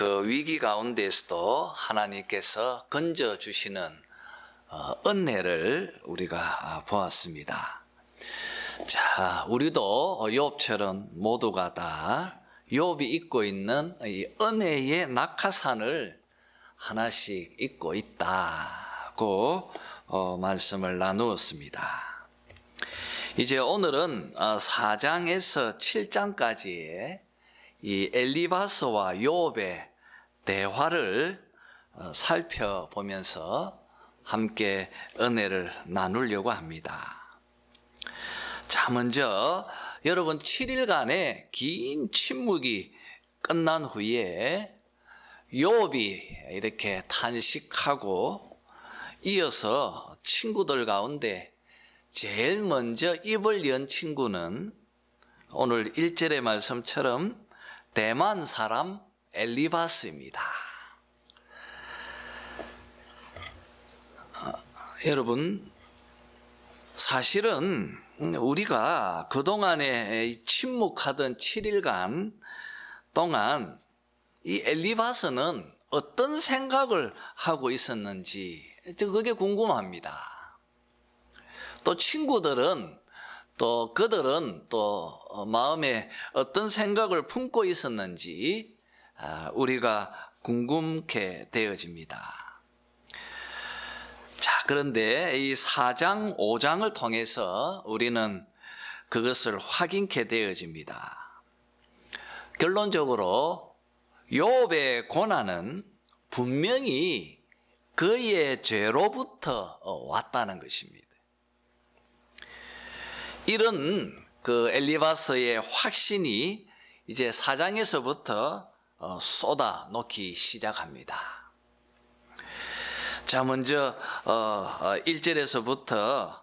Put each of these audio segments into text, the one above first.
그 위기 가운데에서도 하나님께서 건져주시는 은혜를 우리가 보았습니다. 자, 우리도 욥처럼 모두가 다 욥이 입고 있는 이 은혜의 낙하산을 하나씩 입고 있다고 말씀을 나누었습니다. 이제 오늘은 4장에서 7장까지의 이 엘리바스와 욥의 대화를 살펴보면서 함께 은혜를 나누려고 합니다. 자, 먼저 여러분 7일간의 긴 침묵이 끝난 후에 욥이 이렇게 탄식하고 이어서 친구들 가운데 제일 먼저 입을 연 친구는 오늘 1절의 말씀처럼 대만 사람 엘리바스입니다. 여러분, 사실은 우리가 그동안에 침묵하던 7일간 동안 이 엘리바스는 어떤 생각을 하고 있었는지 그게 궁금합니다. 또 친구들은 또 그들은 또 마음에 어떤 생각을 품고 있었는지 우리가 궁금케 되어집니다. 자, 그런데 이 4장, 5장을 통해서 우리는 그것을 확인케 되어집니다. 결론적으로 욥의 고난은 분명히 그의 죄로부터 왔다는 것입니다. 이런 그 엘리바스의 확신이 이제 4장에서부터 쏟아 놓기 시작합니다. 자, 먼저 1절에서부터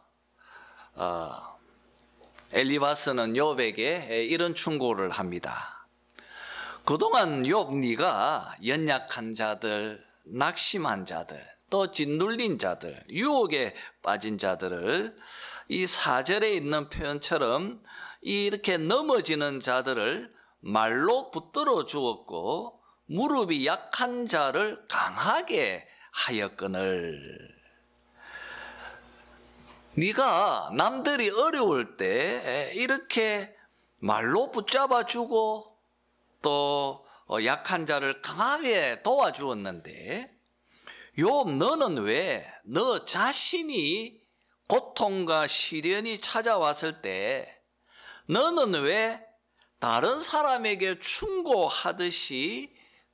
엘리바스는 욥에게 이런 충고를 합니다. 그동안 욥, 네가 연약한 자들, 낙심한 자들, 또 짓눌린 자들, 유혹에 빠진 자들을 이 4절에 있는 표현처럼 이렇게 넘어지는 자들을 말로 붙들어 주었고 무릎이 약한 자를 강하게 하였거늘. 네가 남들이 어려울 때 이렇게 말로 붙잡아 주고 또 약한 자를 강하게 도와주었는데 욥, 너는 왜 너 자신이 고통과 시련이 찾아왔을 때 너는 왜 다른 사람에게 충고하듯이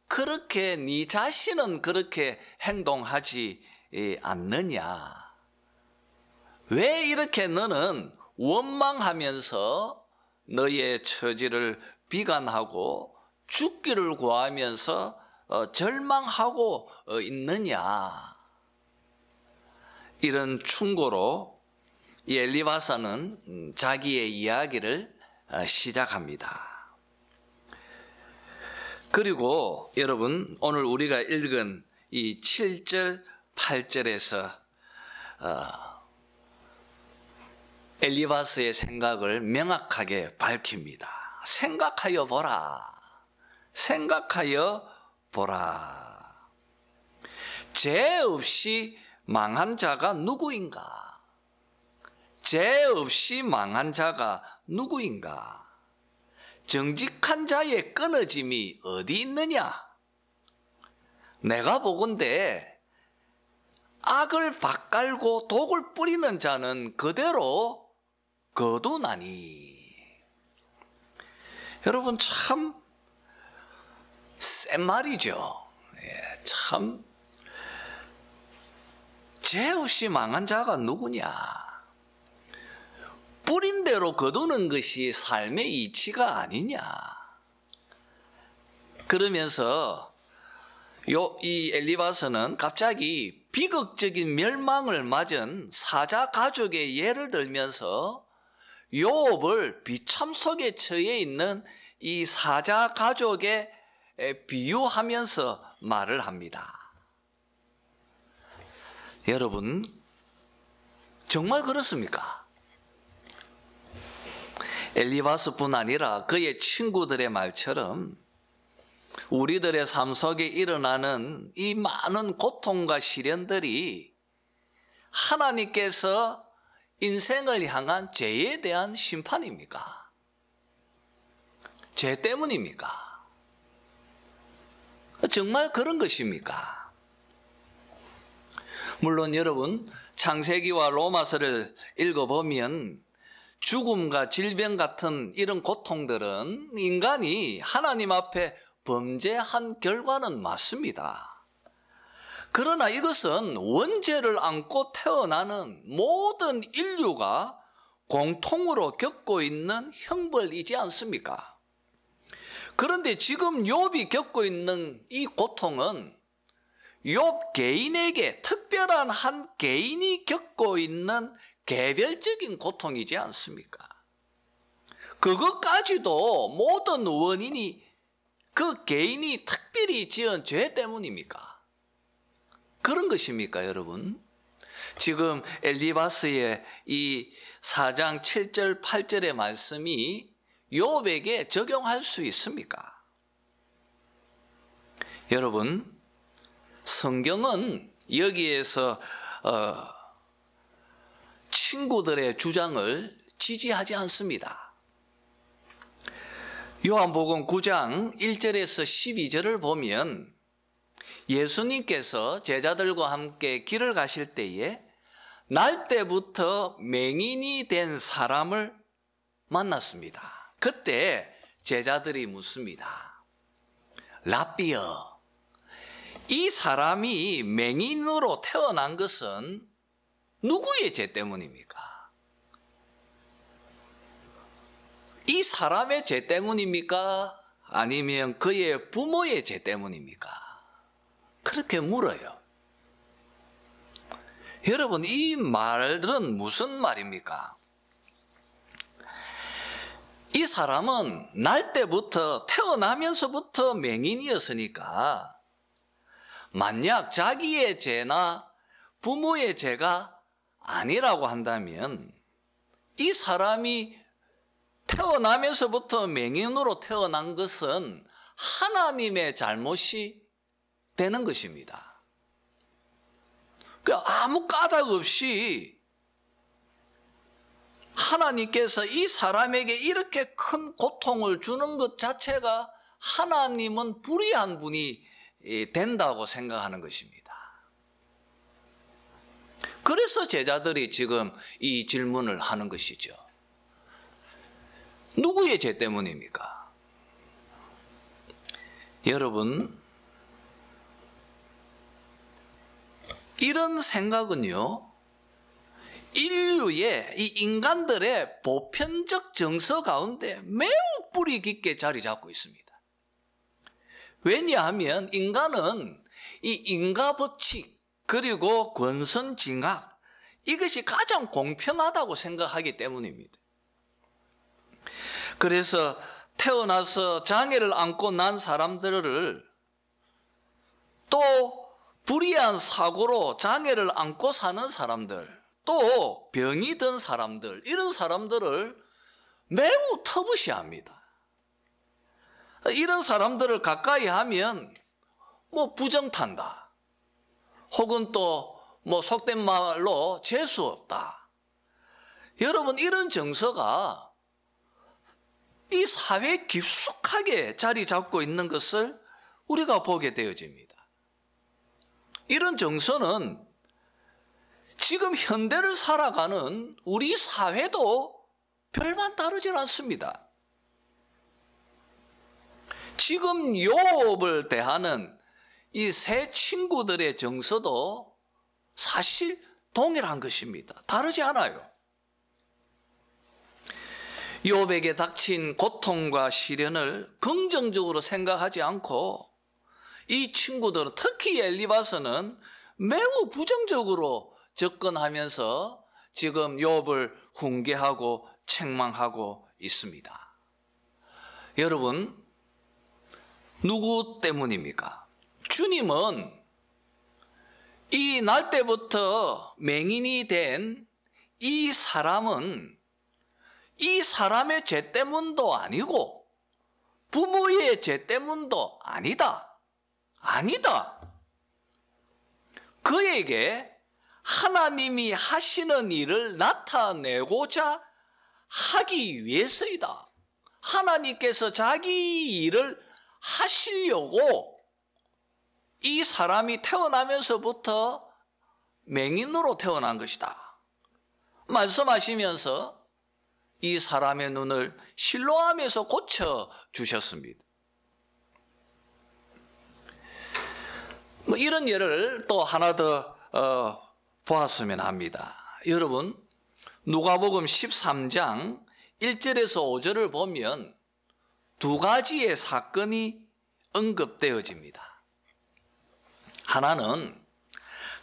그렇게 네 자신은 그렇게 행동하지 않느냐? 왜 이렇게 너는 원망하면서 너의 처지를 비관하고 죽기를 구하면서 절망하고 있느냐? 이런 충고로 이 엘리바스는 자기의 이야기를 시작합니다. 그리고 여러분, 오늘 우리가 읽은 이 7절, 8절에서 엘리바스의 생각을 명확하게 밝힙니다. 생각하여 보라. 생각하여 보라. 죄 없이 망한 자가 누구인가? 죄 없이 망한 자가 누구인가? 정직한 자의 끊어짐이 어디 있느냐? 내가 보건대 악을 밭갈고 독을 뿌리는 자는 그대로 거두나니. 여러분, 참 센 말이죠. 참 죄 없이 망한 자가 누구냐? 뿌린 대로 거두는 것이 삶의 이치가 아니냐? 그러면서 이 엘리바스는 갑자기 비극적인 멸망을 맞은 사자 가족의 예를 들면서 욥을 비참 속에 처해 있는 이 사자 가족에 비유하면서 말을 합니다. 여러분, 정말 그렇습니까? 엘리바스뿐 아니라 그의 친구들의 말처럼 우리들의 삶 속에 일어나는 이 많은 고통과 시련들이 하나님께서 인생을 향한 죄에 대한 심판입니까? 죄 때문입니까? 정말 그런 것입니까? 물론 여러분, 창세기와 로마서를 읽어보면 죽음과 질병 같은 이런 고통들은 인간이 하나님 앞에 범죄한 결과는 맞습니다. 그러나 이것은 원죄를 안고 태어나는 모든 인류가 공통으로 겪고 있는 형벌이지 않습니까? 그런데 지금 욥이 겪고 있는 이 고통은 욥 개인에게, 특별한 한 개인이 겪고 있는 개별적인 고통이지 않습니까? 그것까지도 모든 원인이 그 개인이 특별히 지은 죄 때문입니까? 그런 것입니까, 여러분? 지금 엘리바스의 이 4장 7절 8절의 말씀이 욥에게 적용할 수 있습니까? 여러분, 성경은 여기에서 친구들의 주장을 지지하지 않습니다. 요한복음 9장 1절에서 12절을 보면 예수님께서 제자들과 함께 길을 가실 때에 날 때부터 맹인이 된 사람을 만났습니다. 그때 제자들이 묻습니다. 라삐어, 이 사람이 맹인으로 태어난 것은 누구의 죄 때문입니까? 이 사람의 죄 때문입니까? 아니면 그의 부모의 죄 때문입니까? 그렇게 물어요. 여러분, 이 말은 무슨 말입니까? 이 사람은 날 때부터, 태어나면서부터 맹인이었으니까 만약 자기의 죄나 부모의 죄가 아니라고 한다면 이 사람이 태어나면서부터 맹인으로 태어난 것은 하나님의 잘못이 되는 것입니다. 아무 까닭 없이 하나님께서 이 사람에게 이렇게 큰 고통을 주는 것 자체가 하나님은 불의한 분이 된다고 생각하는 것입니다. 그래서 제자들이 지금 이 질문을 하는 것이죠. 누구의 죄 때문입니까? 여러분, 이런 생각은요, 인류의, 이 인간들의 보편적 정서 가운데 매우 뿌리 깊게 자리 잡고 있습니다. 왜냐하면 인간은 이 인과법칙 그리고 권선징악, 이것이 가장 공평하다고 생각하기 때문입니다. 그래서 태어나서 장애를 안고 난 사람들을 또 불의한 사고로 장애를 안고 사는 사람들, 또 병이 든 사람들, 이런 사람들을 매우 터부시합니다. 이런 사람들을 가까이 하면 뭐 부정탄다, 혹은 또 뭐 속된 말로 재수 없다. 여러분, 이런 정서가 이 사회에 깊숙하게 자리 잡고 있는 것을 우리가 보게 되어집니다. 이런 정서는 지금 현대를 살아가는 우리 사회도 별반 다르질 않습니다. 지금 욥을 대하는 이 세 친구들의 정서도 사실 동일한 것입니다. 다르지 않아요. 욥에게 닥친 고통과 시련을 긍정적으로 생각하지 않고 이 친구들은, 특히 엘리바스는 매우 부정적으로 접근하면서 지금 욥을 훈계하고 책망하고 있습니다. 여러분, 누구 때문입니까? 주님은 이 날 때부터 맹인이 된 이 사람은 이 사람의 죄 때문도 아니고 부모의 죄 때문도 아니다. 아니다. 그에게 하나님이 하시는 일을 나타내고자 하기 위해서이다. 하나님께서 자기 일을 하시려고 이 사람이 태어나면서부터 맹인으로 태어난 것이다. 말씀하시면서 이 사람의 눈을 실로암에서 고쳐주셨습니다. 이런 예를 또 하나 더 보았으면 합니다. 여러분, 누가복음 13장 1절에서 5절을 보면 두 가지의 사건이 언급되어집니다. 하나는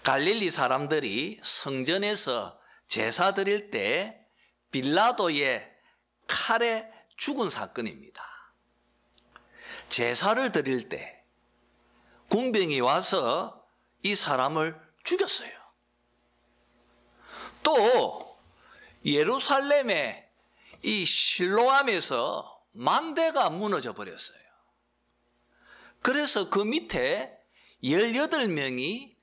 갈릴리 사람들이 성전에서 제사 드릴 때 빌라도의 칼에 죽은 사건입니다. 제사를 드릴 때 군병이 와서 이 사람을 죽였어요. 또 예루살렘의 이 실로암에서 망대가 무너져 버렸어요. 그래서 그 밑에 18명이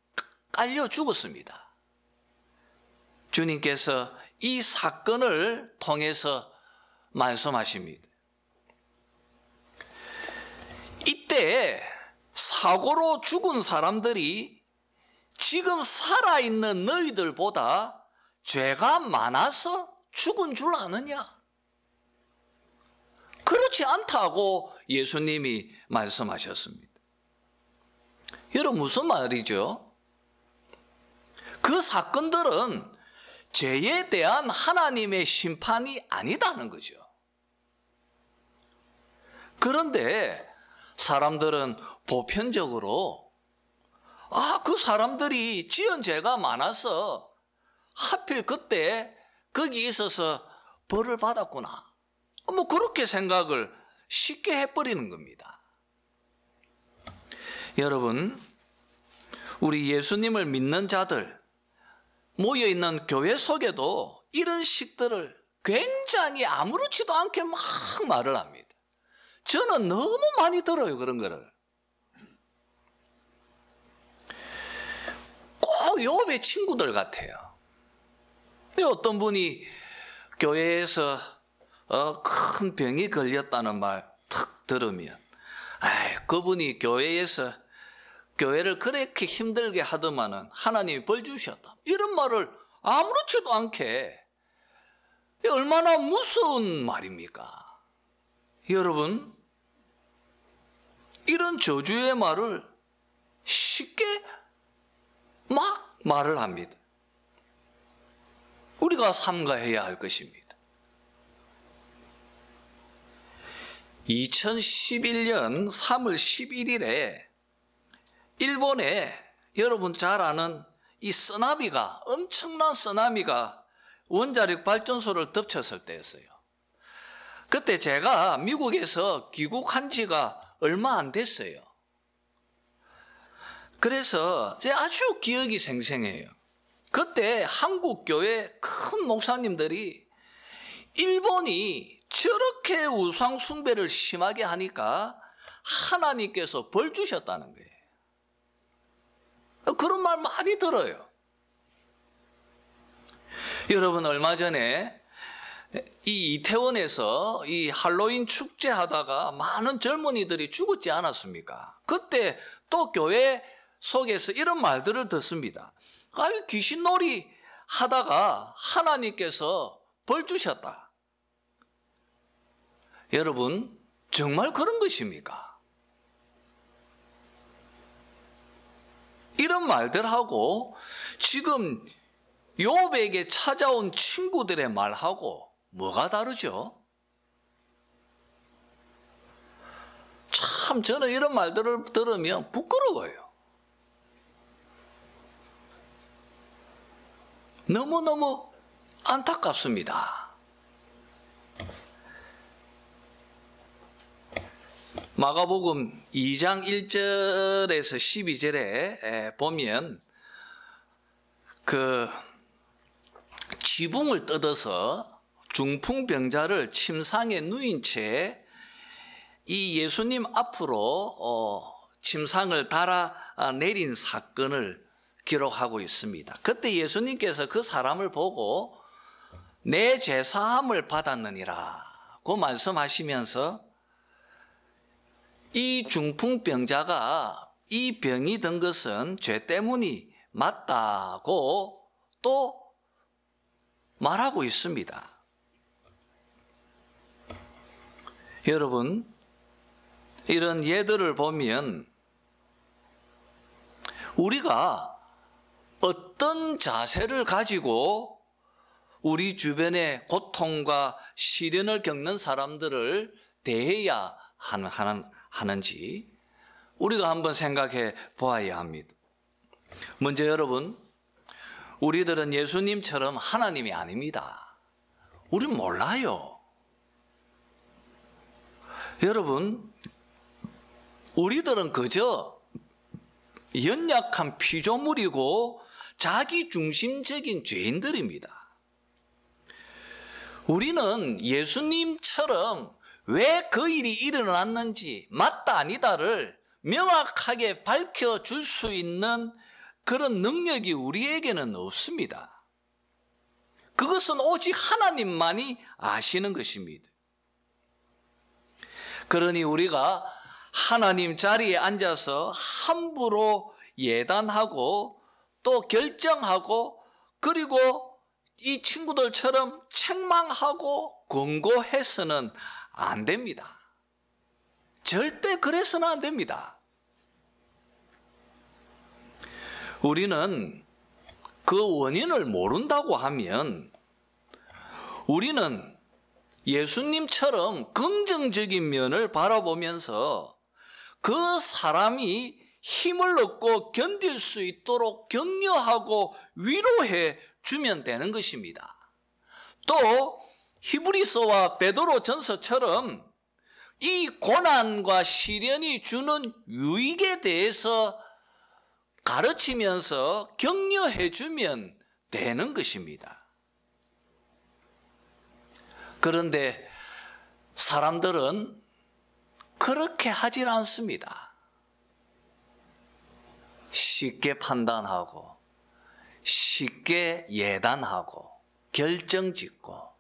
깔려 죽었습니다. 주님께서 이 사건을 통해서 말씀하십니다. 이때 사고로 죽은 사람들이 지금 살아있는 너희들보다 죄가 많아서 죽은 줄 아느냐? 그렇지 않다고 예수님이 말씀하셨습니다. 여러분, 무슨 말이죠? 그 사건들은 죄에 대한 하나님의 심판이 아니다는 거죠. 그런데 사람들은 보편적으로 그 사람들이 지은 죄가 많아서 하필 그때 거기 있어서 벌을 받았구나. 그렇게 생각을 쉽게 해버리는 겁니다. 여러분, 우리 예수님을 믿는 자들 모여있는 교회 속에도 이런 식들을 굉장히 아무렇지도 않게 막 말을 합니다. 저는 너무 많이 들어요, 그런 거를. 꼭 욥의 친구들 같아요. 어떤 분이 교회에서 큰 병이 걸렸다는 말 탁 들으면 그분이 교회를 그렇게 힘들게 하더만은 하나님이 벌 주셨다. 이런 말을 아무렇지도 않게, 얼마나 무서운 말입니까? 여러분, 이런 저주의 말을 쉽게 막 말을 합니다. 우리가 삼가해야 할 것입니다. 2011년 3월 11일에 일본에 여러분 잘 아는 이 쓰나미가, 엄청난 쓰나미가 원자력 발전소를 덮쳤을 때였어요. 그때 제가 미국에서 귀국한 지가 얼마 안 됐어요. 그래서 제가 아주 기억이 생생해요. 그때 한국 교회 큰 목사님들이 일본이 저렇게 우상 숭배를 심하게 하니까 하나님께서 벌 주셨다는 거예요. 그런 말 많이 들어요. 여러분, 얼마 전에 이 이태원에서 이 할로윈 축제하다가 많은 젊은이들이 죽었지 않았습니까? 그때 또 교회 속에서 이런 말들을 듣습니다. 귀신놀이 하다가 하나님께서 벌 주셨다. 여러분, 정말 그런 것입니까? 이런 말들하고 지금 욥에게 찾아온 친구들의 말하고 뭐가 다르죠? 참 저는 이런 말들을 들으면 부끄러워요. 너무너무 안타깝습니다. 마가복음 2장 1절에서 12절에 보면 그 지붕을 뜯어서 중풍병자를 침상에 누인 채 이 예수님 앞으로 침상을 달아 내린 사건을 기록하고 있습니다. 그때 예수님께서 그 사람을 보고 내 죄 사함을 받았느니라고 말씀하시면서 이 중풍병자가 이 병이 든 것은 죄 때문이 맞다고 또 말하고 있습니다. 여러분, 이런 예들을 보면 우리가 어떤 자세를 가지고 우리 주변에 고통과 시련을 겪는 사람들을 대해야 하는지 우리가 한번 생각해 보아야 합니다. 먼저 여러분, 우리들은 예수님처럼 하나님이 아닙니다. 우린 몰라요. 여러분, 우리들은 그저 연약한 피조물이고 자기중심적인 죄인들입니다. 우리는 예수님처럼 왜 그 일이 일어났는지 맞다 아니다를 명확하게 밝혀줄 수 있는 그런 능력이 우리에게는 없습니다. 그것은 오직 하나님만이 아시는 것입니다. 그러니 우리가 하나님 자리에 앉아서 함부로 예단하고 또 결정하고 그리고 이 친구들처럼 책망하고 권고해서는 안 됩니다. 절대 그래서는 안 됩니다. 우리는 그 원인을 모른다고 하면 우리는 예수님처럼 긍정적인 면을 바라보면서 그 사람이 힘을 얻고 견딜 수 있도록 격려하고 위로해 주면 되는 것입니다. 또 히브리서와 베드로 전서처럼 이 고난과 시련이 주는 유익에 대해서 가르치면서 격려해 주면 되는 것입니다. 그런데 사람들은 그렇게 하질 않습니다. 쉽게 판단하고 쉽게 예단하고 결정짓고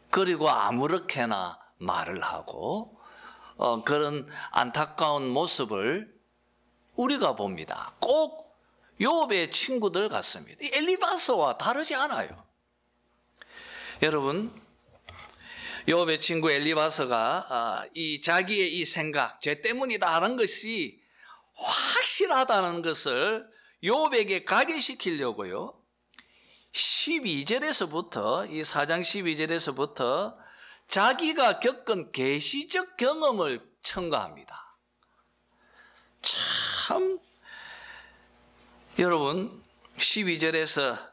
그리고 아무렇게나 말을 하고 그런 안타까운 모습을 우리가 봅니다. 꼭 욥의 친구들 같습니다. 엘리바스와 다르지 않아요. 여러분, 욥의 친구 엘리바스가 이 자기의 이 생각, 죄 때문이다 하는 것이 확실하다는 것을 욥에게 각인시키려고요. 12절에서부터 이 4장 12절에서부터 자기가 겪은 계시적 경험을 첨가합니다. 참 여러분 12절에서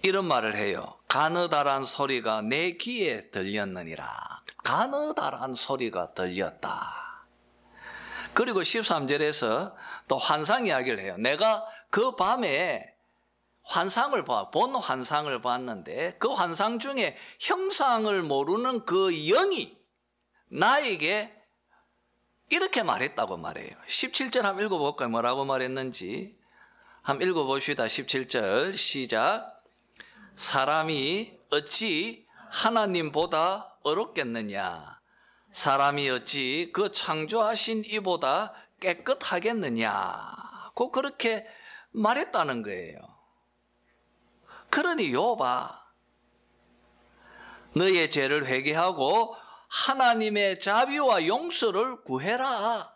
이런 말을 해요. 가느다란 소리가 내 귀에 들렸느니라. 가느다란 소리가 들렸다. 그리고 13절에서 또 환상 이야기를 해요. 내가 그 밤에 본 환상을 봤는데 그 환상 중에 형상을 모르는 그 영이 나에게 이렇게 말했다고 말해요. 17절 한번 읽어볼까요? 뭐라고 말했는지 한번 읽어봅시다. 17절 시작. 사람이 어찌 하나님보다 어렵겠느냐? 사람이 어찌 그 창조하신 이보다 깨끗하겠느냐? 그렇게 말했다는 거예요. 그러니 욥아, 너의 죄를 회개하고 하나님의 자비와 용서를 구해라.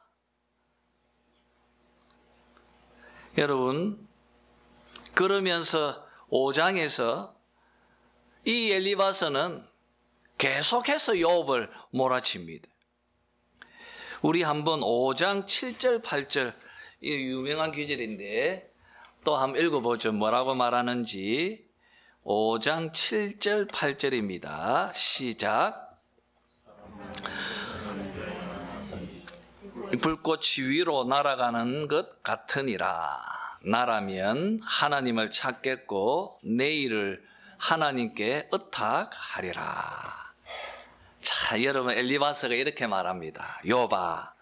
여러분, 그러면서 5장에서 이 엘리바스는 계속해서 욥을 몰아칩니다. 우리 한번 5장 7절 8절 이 유명한 구절인데 또 한번 읽어보죠. 뭐라고 말하는지. 5장 7절 8절입니다. 시작. 불꽃이 위로 날아가는 것 같으니라. 나라면 하나님을 찾겠고 내일을 하나님께 의탁하리라. 자, 여러분 엘리바스가 이렇게 말합니다. 욥아,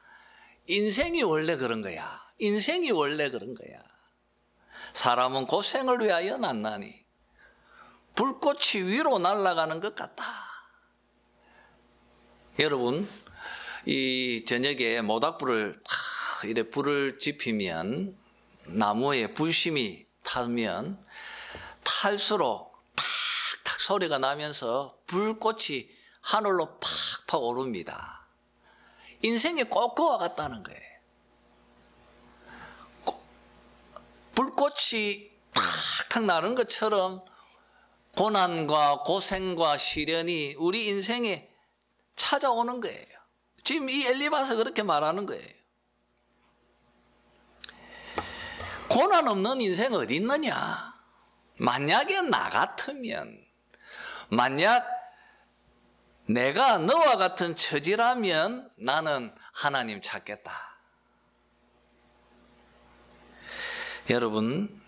인생이 원래 그런 거야. 인생이 원래 그런 거야. 사람은 고생을 위하여 났나니 불꽃이 위로 날아가는 것 같다. 여러분, 이 저녁에 모닥불을 이렇게 불을 지피면 나무에 불심이 타면 탈수록 탁탁 소리가 나면서 불꽃이 하늘로 팍팍 오릅니다. 인생이 꼭 그와 같다는 거예요. 불꽃이 탁탁 나는 것처럼 고난과 고생과 시련이 우리 인생에 찾아오는 거예요. 지금 이 엘리바스가 그렇게 말하는 거예요. 고난 없는 인생 어디 있느냐? 만약에 나 같으면, 만약 내가 너와 같은 처지라면 나는 하나님 찾겠다. 여러분,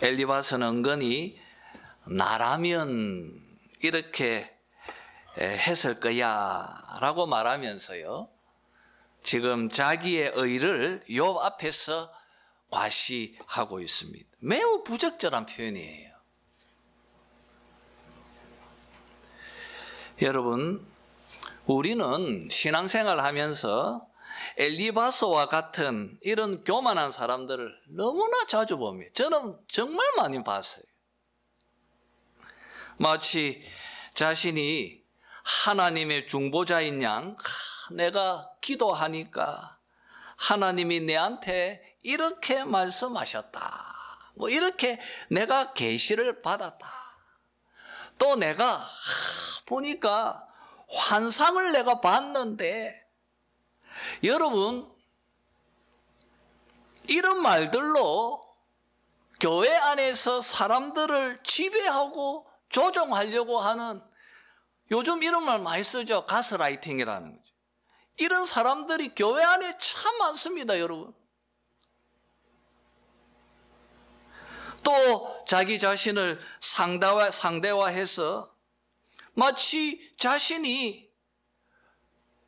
엘리바스는 은근히 나라면 이렇게 했을 거야 라고 말하면서요, 지금 자기의 의를 욥 앞에서 과시하고 있습니다. 매우 부적절한 표현이에요. 여러분, 우리는 신앙생활 하면서 엘리바스와 같은 이런 교만한 사람들을 너무나 자주 봅니다. 저는 정말 많이 봤어요. 마치 자신이 하나님의 중보자인 양, 내가 기도하니까 하나님이 내한테 이렇게 말씀하셨다. 뭐 이렇게 내가 계시를 받았다. 또 내가 보니까 환상을 내가 봤는데, 여러분, 이런 말들로 교회 안에서 사람들을 지배하고 조종하려고 하는, 요즘 이런 말 많이 쓰죠. 가스라이팅이라는 거죠. 이런 사람들이 교회 안에 참 많습니다, 여러분. 또 자기 자신을 상대화해서 마치 자신이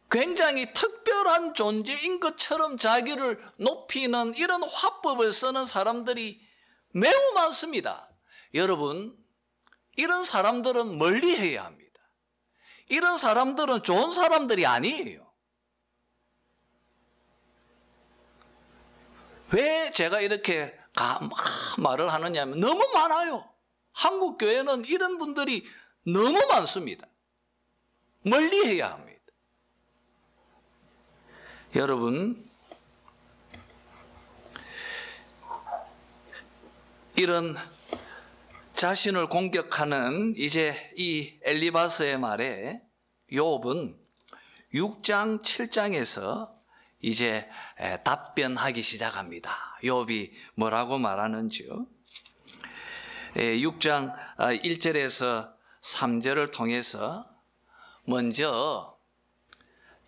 굉장히 특별한 존재인 것처럼 자기를 높이는 이런 화법을 쓰는 사람들이 매우 많습니다. 여러분, 이런 사람들은 멀리해야 합니다. 이런 사람들은 좋은 사람들이 아니에요. 왜 제가 이렇게 말을 하느냐면 너무 많아요. 한국 교회는 이런 분들이 너무 많습니다. 멀리해야 합니다. 여러분, 이런 자신을 공격하는 이제 이 엘리바스의 말에 욥은 6장 7장에서 이제 답변하기 시작합니다. 욥이 뭐라고 말하는지요? 6장 1절에서 3절을 통해서 먼저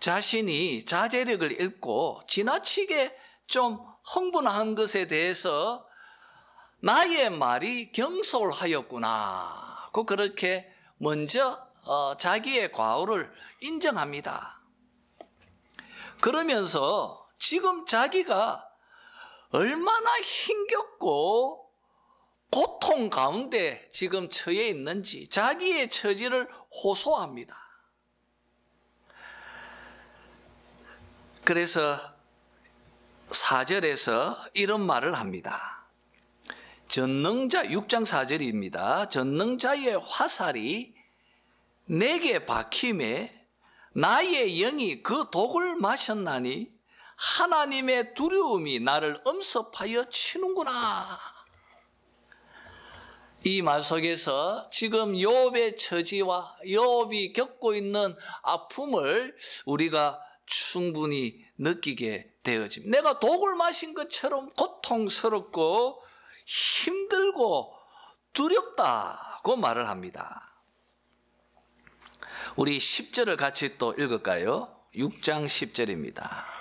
자신이 자제력을 잃고 지나치게 좀 흥분한 것에 대해서 나의 말이 경솔하였구나, 그렇게 먼저 자기의 과오를 인정합니다. 그러면서 지금 자기가 얼마나 힘겹고 고통 가운데 지금 처해 있는지 자기의 처지를 호소합니다. 그래서 4절에서 이런 말을 합니다. 전능자, 6장 4절입니다. 전능자의 화살이 내게 박힘에 나의 영이 그 독을 마셨나니 하나님의 두려움이 나를 엄습하여 치는구나. 이 말 속에서 지금 욥의 처지와 욥이 겪고 있는 아픔을 우리가 충분히 느끼게 되어집니다. 내가 독을 마신 것처럼 고통스럽고 힘들고 두렵다고 말을 합니다. 우리 10절을 같이 또 읽을까요? 6장 10절입니다.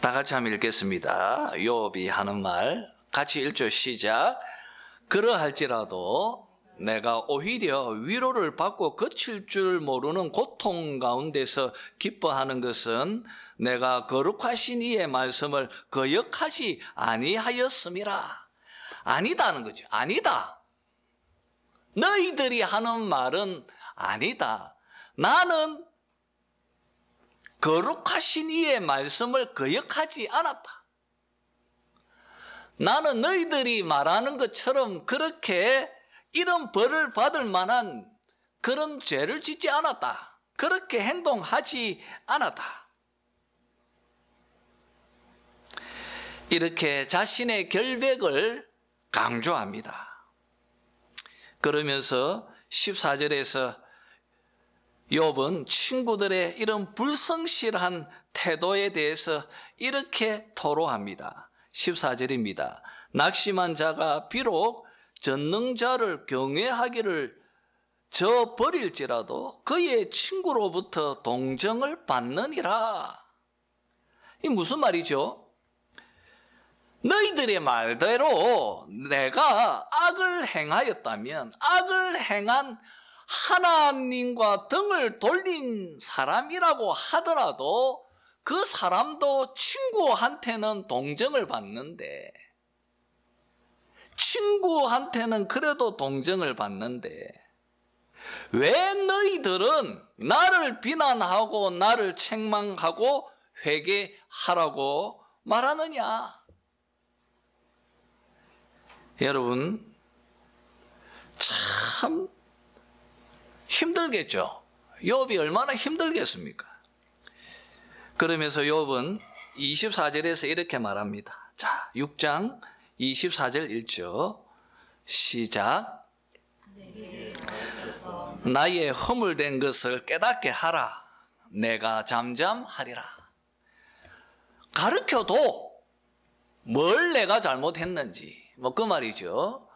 다 같이 한번 읽겠습니다. 욥이 하는 말 같이 1절 시작. 그러할지라도 내가 오히려 위로를 받고 그칠 줄 모르는 고통 가운데서 기뻐하는 것은 내가 거룩하신 이의 말씀을 거역하지 아니하였음이라. 아니다는 거죠. 아니다. 너희들이 하는 말은 아니다. 나는 거룩하신 이의 말씀을 거역하지 않았다. 나는 너희들이 말하는 것처럼 그렇게 이런 벌을 받을 만한 그런 죄를 짓지 않았다. 그렇게 행동하지 않았다. 이렇게 자신의 결백을 강조합니다. 그러면서 14절에서 욥은 친구들의 이런 불성실한 태도에 대해서 이렇게 토로합니다. 14절입니다. 낙심한 자가 비록 전능자를 경외하기를 저버릴지라도 그의 친구로부터 동정을 받느니라. 이 무슨 말이죠? 너희들의 말대로 내가 악을 행하였다면 악을 행한 하나님과 등을 돌린 사람이라고 하더라도 그 사람도 친구한테는 동정을 받는데, 친구한테는 그래도 동정을 받는데 왜 너희들은 나를 비난하고 나를 책망하고 회개하라고 말하느냐? 여러분, 참 힘들겠죠. 욥이 얼마나 힘들겠습니까? 그러면서 욥은 24절에서 이렇게 말합니다. 자, 6장 24절 읽죠. 시작. 나의 허물된 것을 깨닫게 하라. 내가 잠잠하리라. 가르쳐도 뭘 내가 잘못했는지, 뭐 그 말이죠.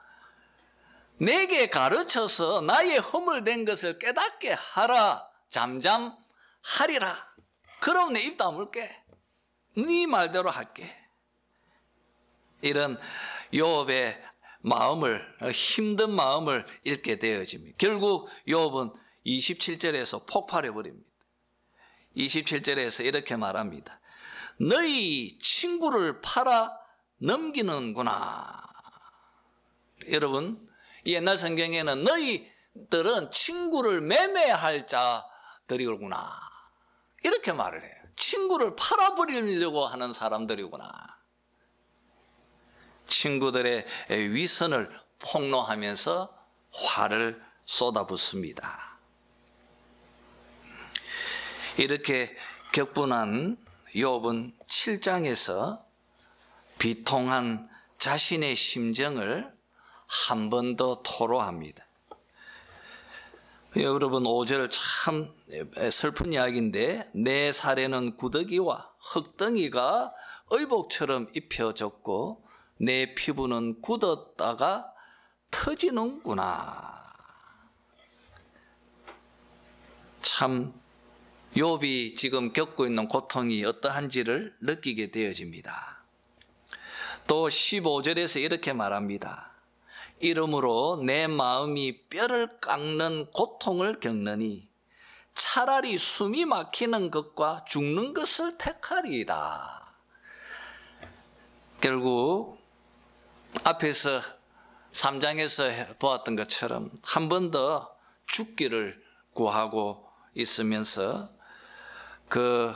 내게 가르쳐서 나의 허물된 것을 깨닫게 하라. 잠잠하리라. 그럼 내 입 다물게. 네 말대로 할게. 이런 욥의 마음을, 힘든 마음을 읽게 되어집니다. 결국 욥은 27절에서 폭발해 버립니다. 27절에서 이렇게 말합니다. 너희 친구를 팔아 넘기는구나. 여러분, 옛날 성경에는 너희들은 친구를 매매할 자들이구나, 이렇게 말을 해요. 친구를 팔아버리려고 하는 사람들이구나. 친구들의 위선을 폭로하면서 화를 쏟아붓습니다. 이렇게 격분한 욥은 7장에서 비통한 자신의 심정을 한 번 더 토로합니다. 여러분, 5절 참 슬픈 이야기인데, 내 살에는 구더기와 흙덩이가 의복처럼 입혀졌고 내 피부는 굳었다가 터지는구나. 참 욥이 지금 겪고 있는 고통이 어떠한지를 느끼게 되어집니다. 또 15절에서 이렇게 말합니다. 이러므로 내 마음이 뼈를 깎는 고통을 겪느니 차라리 숨이 막히는 것과 죽는 것을 택하리이다. 결국 앞에서 3장에서 보았던 것처럼 한 번 더 죽기를 구하고 있으면서 그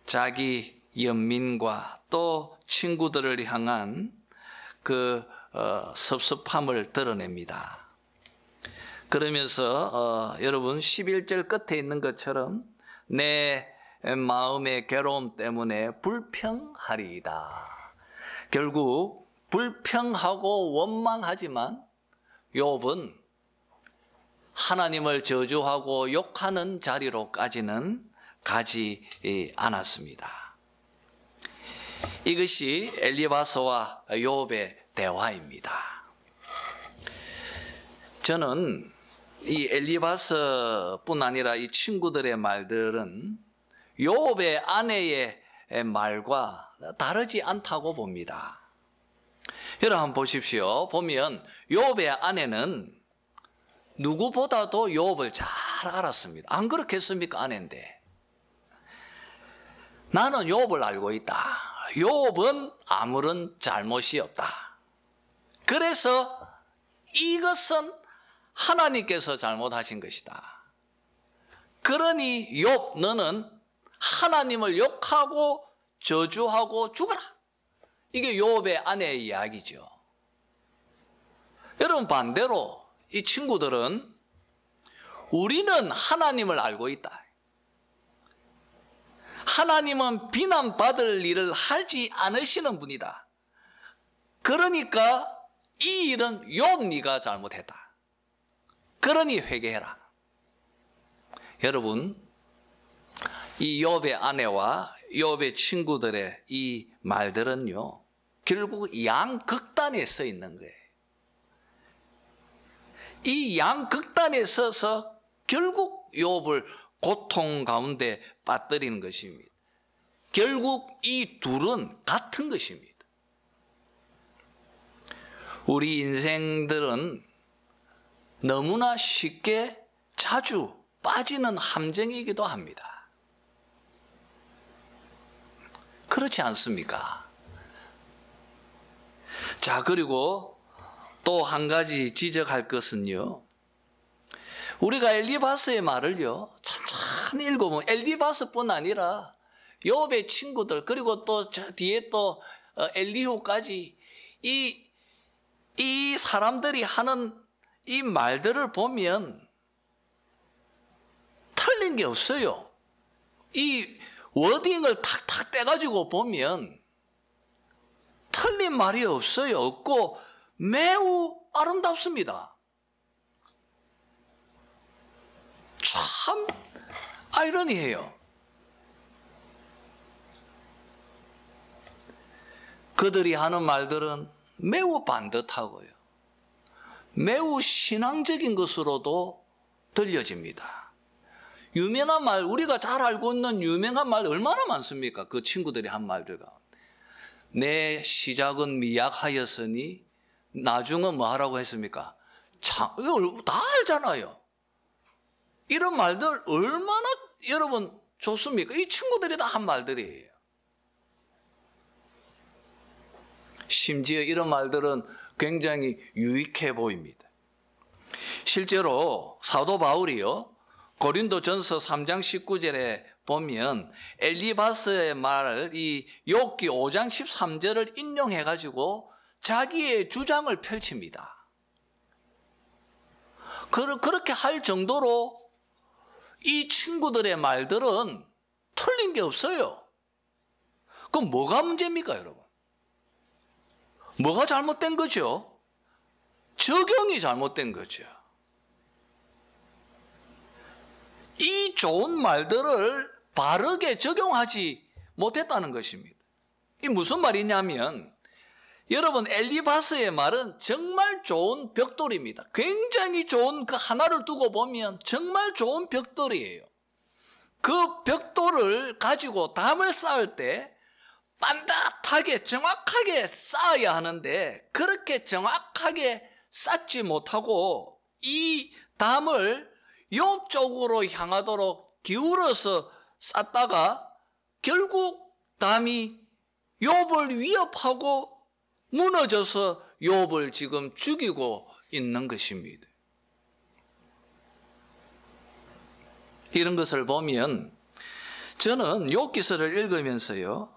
자기 연민과 또 친구들을 향한 그 섭섭함을 드러냅니다. 그러면서 여러분 11절 끝에 있는 것처럼 내 마음의 괴로움 때문에 불평하리이다. 결국 불평하고 원망하지만 욥은 하나님을 저주하고 욕하는 자리로까지는 가지 않았습니다. 이것이 엘리바스와 욥의 대화입니다. 저는 이 엘리바스뿐 아니라 이 친구들의 말들은 욥의 아내의 말과 다르지 않다고 봅니다. 여러분 한번 보십시오. 보면 욥의 아내는 누구보다도 욥을 잘 알았습니다. 안 그렇겠습니까? 아내인데. 나는 욥을 알고 있다. 욥은 아무런 잘못이 없다. 그래서 이것은 하나님께서 잘못하신 것이다. 그러니 욥 너는 하나님을 욕하고 저주하고 죽어라. 이게 욥의 아내의 이야기죠. 여러분 반대로 이 친구들은 우리는 하나님을 알고 있다. 하나님은 비난받을 일을 하지 않으시는 분이다. 그러니까 이 일은 욥 네가 잘못했다. 그러니 회개해라. 여러분 이 욥의 아내와 욥의 친구들의 이 말들은요 결국 양극단에 서 있는 거예요. 이 양극단에 서서 결국 욥을 고통 가운데 빠뜨리는 것입니다. 결국 이 둘은 같은 것입니다. 우리 인생들은 너무나 쉽게 자주 빠지는 함정이기도 합니다. 그렇지 않습니까? 자, 그리고 또 한 가지 지적할 것은요. 우리가 엘리바스의 말을요. 천천히 읽어보면 엘리바스뿐 아니라 욥의 친구들 그리고 또 저 뒤에 또 엘리후까지 이 사람들이 하는 이 말들을 보면 틀린 게 없어요. 이 워딩을 탁탁 떼가지고 보면 틀린 말이 없어요. 없고 매우 아름답습니다. 참 아이러니해요. 그들이 하는 말들은 매우 반듯하고요. 매우 신앙적인 것으로도 들려집니다. 유명한 말, 우리가 잘 알고 있는 유명한 말 얼마나 많습니까? 그 친구들이 한 말들 가운데. 내 시작은 미약하였으니 나중은 뭐 하라고 했습니까? 참, 이거 다 알잖아요. 이런 말들 얼마나 여러분 좋습니까? 이 친구들이 다 한 말들이에요. 심지어 이런 말들은 굉장히 유익해 보입니다. 실제로 사도 바울이요. 고린도전서 3장 19절에 보면 엘리바스의 말을 이 욥기 5장 13절을 인용해 가지고 자기의 주장을 펼칩니다. 그렇게 할 정도로 이 친구들의 말들은 틀린 게 없어요. 그럼 뭐가 문제입니까, 여러분? 뭐가 잘못된 거죠? 적용이 잘못된 거죠. 이 좋은 말들을 바르게 적용하지 못했다는 것입니다. 이 무슨 말이냐면 여러분 엘리바스의 말은 정말 좋은 벽돌입니다. 굉장히 좋은 그 하나를 두고 보면 정말 좋은 벽돌이에요. 그 벽돌을 가지고 담을 쌓을 때 반듯하게 정확하게 쌓아야 하는데 그렇게 정확하게 쌓지 못하고 이 담을 욥 쪽으로 향하도록 기울어서 쌓다가 결국 담이 욥을 위협하고 무너져서 욥을 지금 죽이고 있는 것입니다. 이런 것을 보면 저는 욥기서를 읽으면서요.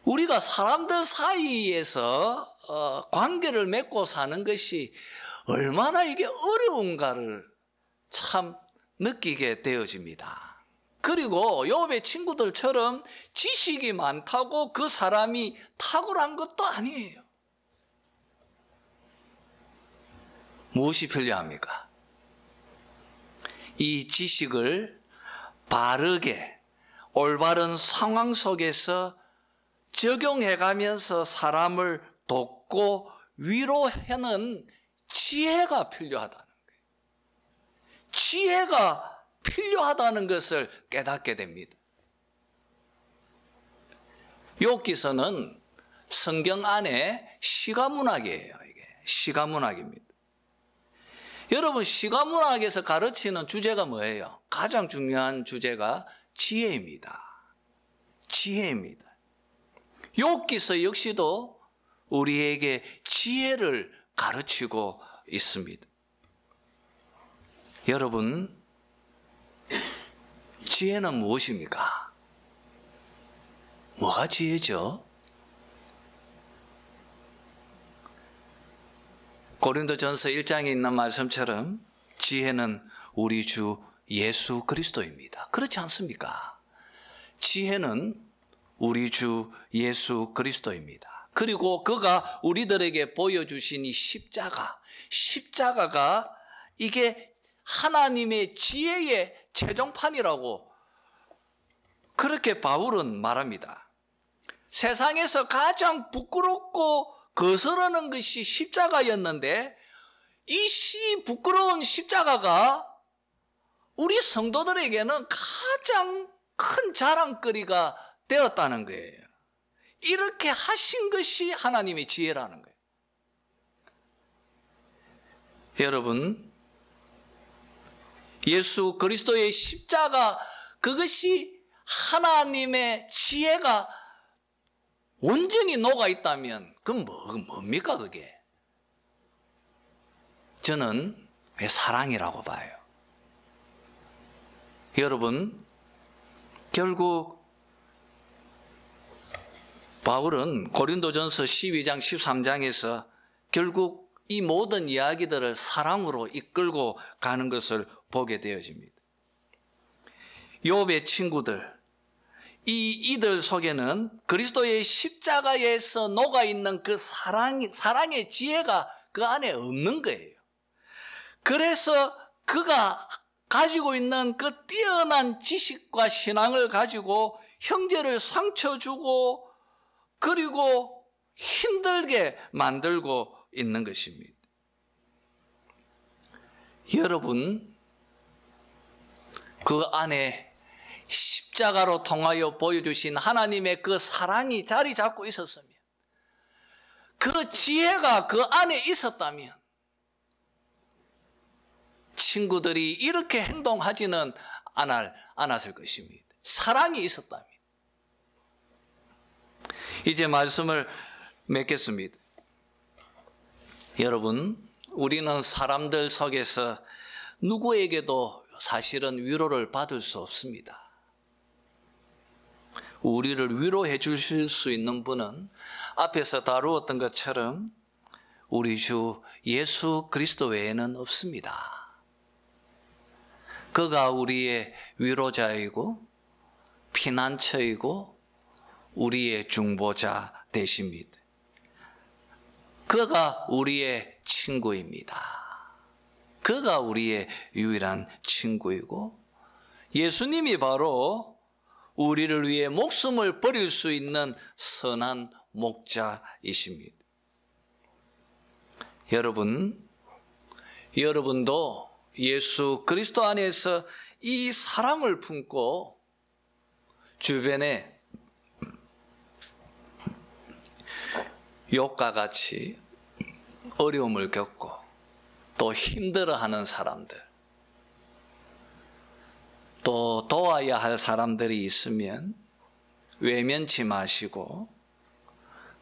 우리가 사람들 사이에서 관계를 맺고 사는 것이 얼마나 이게 어려운가를 참 느끼게 되어집니다. 그리고 욥의 친구들처럼 지식이 많다고 그 사람이 탁월한 것도 아니에요. 무엇이 필요합니까? 이 지식을 바르게 올바른 상황 속에서 적용해가면서 사람을 돕고 위로하는 지혜가 필요하다는 거예요. 지혜가 필요하다는 것을 깨닫게 됩니다. 욥기서는 성경 안에 시가문학이에요. 이게 시가문학입니다. 여러분, 시가문학에서 가르치는 주제가 뭐예요? 가장 중요한 주제가 지혜입니다. 지혜입니다. 욥기서 역시도 우리에게 지혜를 가르치고 있습니다. 여러분, 지혜는 무엇입니까? 뭐가 지혜죠? 고린도전서 1장에 있는 말씀처럼 지혜는 우리 주 예수 그리스도입니다. 그렇지 않습니까? 지혜는 우리 주 예수 그리스도입니다. 그리고 그가 우리들에게 보여주신 이 십자가가 이게 하나님의 지혜의 최종판이라고 그렇게 바울은 말합니다. 세상에서 가장 부끄럽고 거스르는 것이 십자가였는데 이 부끄러운 십자가가 우리 성도들에게는 가장 큰 자랑거리가 되었다는 거예요. 이렇게 하신 것이 하나님의 지혜라는 거예요. 여러분, 예수 그리스도의 십자가, 그것이 하나님의 지혜가 온전히 녹아 있다면 그건 뭡니까 그게? 저는 사랑이라고 봐요. 여러분, 결국 바울은 고린도전서 12장 13장에서 결국 이 모든 이야기들을 사랑으로 이끌고 가는 것을 보게 되어집니다. 욥의 친구들, 이들 속에는 그리스도의 십자가에서 녹아있는 그 사랑의 지혜가 그 안에 없는 거예요. 그래서 그가 가지고 있는 그 뛰어난 지식과 신앙을 가지고 형제를 상처 주고 그리고 힘들게 만들고 있는 것입니다. 여러분, 그 안에 십자가로 통하여 보여주신 하나님의 그 사랑이 자리 잡고 있었으면, 그 지혜가 그 안에 있었다면 친구들이 이렇게 행동하지는 않았을 것입니다. 사랑이 있었다면. 이제 말씀을 맺겠습니다. 여러분, 우리는 사람들 속에서 누구에게도 사실은 위로를 받을 수 없습니다. 우리를 위로해 주실 수 있는 분은 앞에서 다루었던 것처럼 우리 주 예수 그리스도 외에는 없습니다. 그가 우리의 위로자이고 피난처이고 우리의 중보자 되십니다. 그가 우리의 친구입니다. 그가 우리의 유일한 친구이고 예수님이 바로 우리를 위해 목숨을 버릴 수 있는 선한 목자이십니다. 여러분도 예수 그리스도 안에서 이 사랑을 품고 주변에 욥과 같이 어려움을 겪고 또 힘들어하는 사람들, 또 도와야 할 사람들이 있으면 외면치 마시고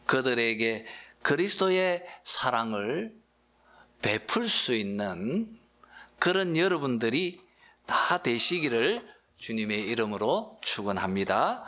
그들에게 그리스도의 사랑을 베풀 수 있는 그런 여러분들이 다 되시기를 주님의 이름으로 축원합니다.